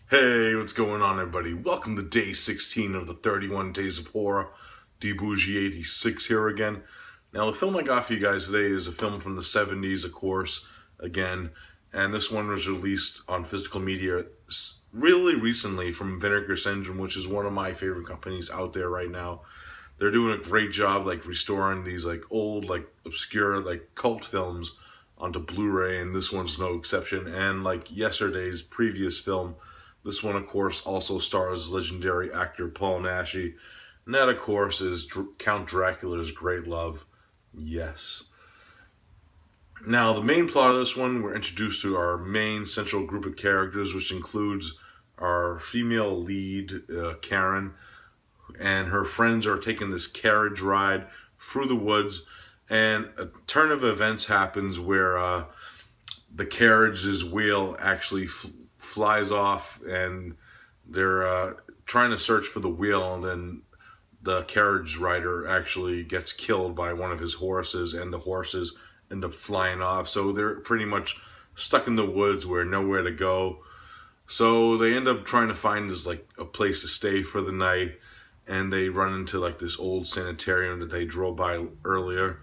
Hey, what's going on, everybody? Welcome to day 16 of the 31 Days of Horror. DBougie86 here again. Now, the film I got for you guys today is a film from the 70s, of course, again. And this one was released on physical media really recently from Vinegar Syndrome, which is one of my favorite companies out there right now. They're doing a great job, restoring these, old, obscure, cult films onto Blu-ray, and this one's no exception. And like yesterday's previous film, this one, of course, also stars legendary actor Paul Naschy. And that, of course, is Count Dracula's Great Love. Yes. Now, the main plot of this one, we're introduced to our main central group of characters, which includes our female lead, Karen, and her friends are taking this carriage ride through the woods, and a turn of events happens where the carriage's wheel actually flies off, and they're trying to search for the wheel, and then the carriage rider actually gets killed by one of his horses, and the horses end up flying off. So they're pretty much stuck in the woods where nowhere to go. So they end up trying to find this a place to stay for the night, and they run into this old sanitarium that they drove by earlier,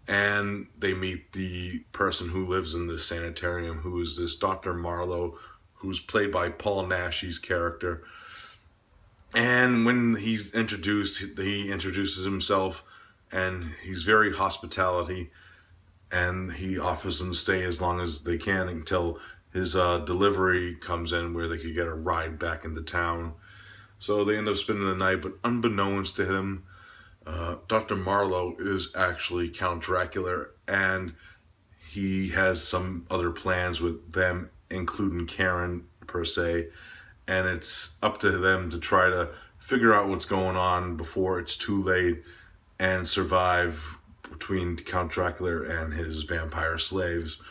and they meet the person who lives in this sanitarium, who is this Dr. Marlowe, who's played by Paul Naschy's character. And when he's introduced, he introduces himself, and he's very hospitality, and he offers them to stay as long as they can until his delivery comes in where they could get a ride back into town. So they end up spending the night, but unbeknownst to him, Dr. Marlowe is actually Count Dracula, and he has some other plans with them, including Karen, per se, and it's up to them to try to figure out what's going on before it's too late and survive between Count Dracula and his vampire slaves.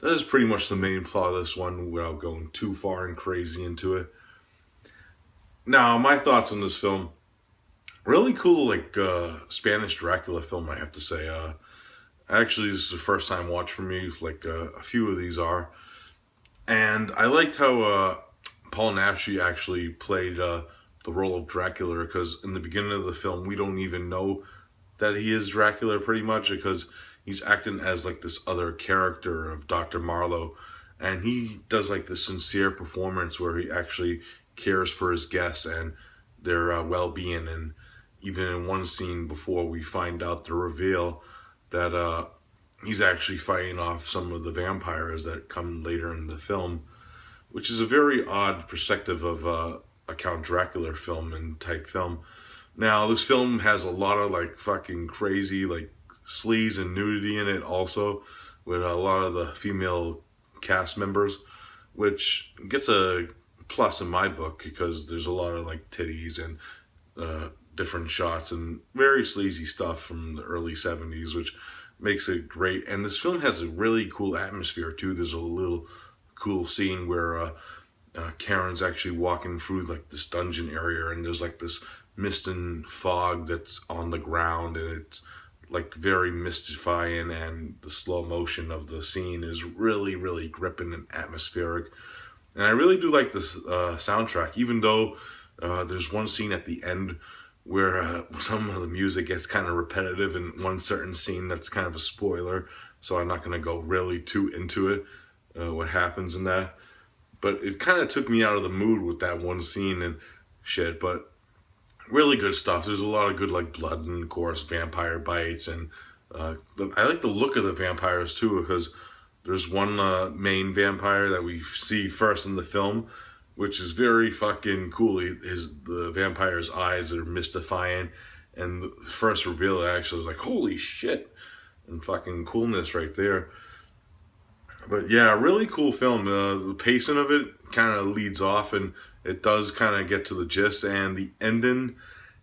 That is pretty much the main plot of this one without going too far and crazy into it. Now, my thoughts on this film. Really cool, Spanish Dracula film, I have to say. Actually, this is the first time watch for me, a few of these are. And I liked how Paul Naschy actually played the role of Dracula, because in the beginning of the film, we don't even know that he is Dracula pretty much, because he's acting as this other character of Dr. Marlowe. And he does this sincere performance where he actually cares for his guests and their well-being. And even in one scene before we find out the reveal that he's actually fighting off some of the vampires that come later in the film, which is a very odd perspective of a Count Dracula film and type film. Now, this film has a lot of fucking crazy sleaze and nudity in it also, with a lot of the female cast members, which gets a plus in my book because there's a lot of titties and different shots and very sleazy stuff from the early 70s, which makes it great. And this film has a really cool atmosphere too. There's a little cool scene where Karen's actually walking through this dungeon area, and there's this mist and fog that's on the ground, and it's very mystifying, and the slow motion of the scene is really, really gripping and atmospheric. And I really do like this soundtrack, even though there's one scene at the end where some of the music gets kind of repetitive in one certain scene that's kind of a spoiler, so I'm not going to go really too into it, what happens in that. But it kind of took me out of the mood with that one scene and shit, but really good stuff. There's a lot of good blood and, of course, vampire bites, and I like the look of the vampires too, because there's one main vampire that we see first in the film, which is very fucking cool. The vampire's eyes are mystifying, and the first reveal actually was holy shit, and fucking coolness right there. But yeah, really cool film. The pacing of it kind of leads off, and it does kind of get to the gist, and the ending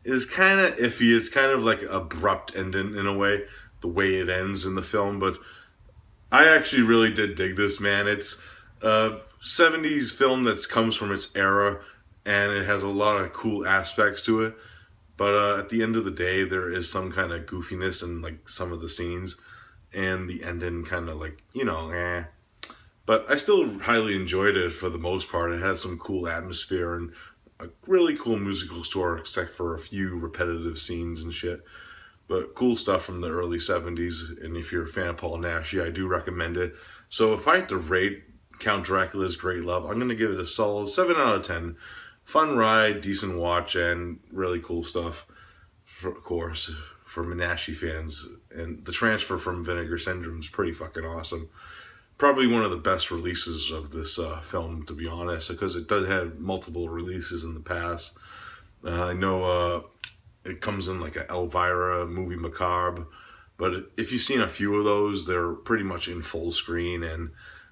is kind of iffy. It's kind of abrupt ending in a way, the way it ends in the film, but I actually really did dig this, man. It's a 70s film that comes from its era, and it has a lot of cool aspects to it. But at the end of the day, there is some kind of goofiness in some of the scenes, and the ending kind of But I still highly enjoyed it for the most part. It had some cool atmosphere and a really cool musical score, except for a few repetitive scenes and shit. But cool stuff from the early 70s, and if you're a fan of Paul Naschy, I do recommend it. So if I had to rate Count Dracula's Great Love, I'm going to give it a solid 7 out of 10. Fun ride, decent watch, and really cool stuff, of course, for Naschy fans. And the transfer from Vinegar Syndrome is pretty fucking awesome. Probably one of the best releases of this film, to be honest, because it does have multiple releases in the past. I know it comes in like a Elvira movie macabre, but if you've seen a few of those, they're pretty much in full screen and,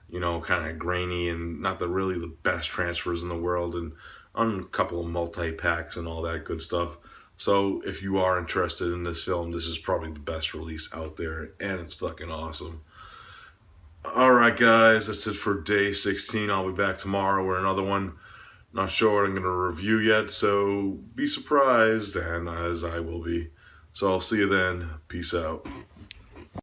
you know, kind of grainy and not really the best transfers in the world, and on a couple of multi-packs and all that good stuff. So if you are interested in this film, this is probably the best release out there, and it's fucking awesome. Alright guys, that's it for day 16. I'll be back tomorrow with another one. Not sure what I'm going to review yet, so be surprised, and as I will be. So I'll see you then. Peace out.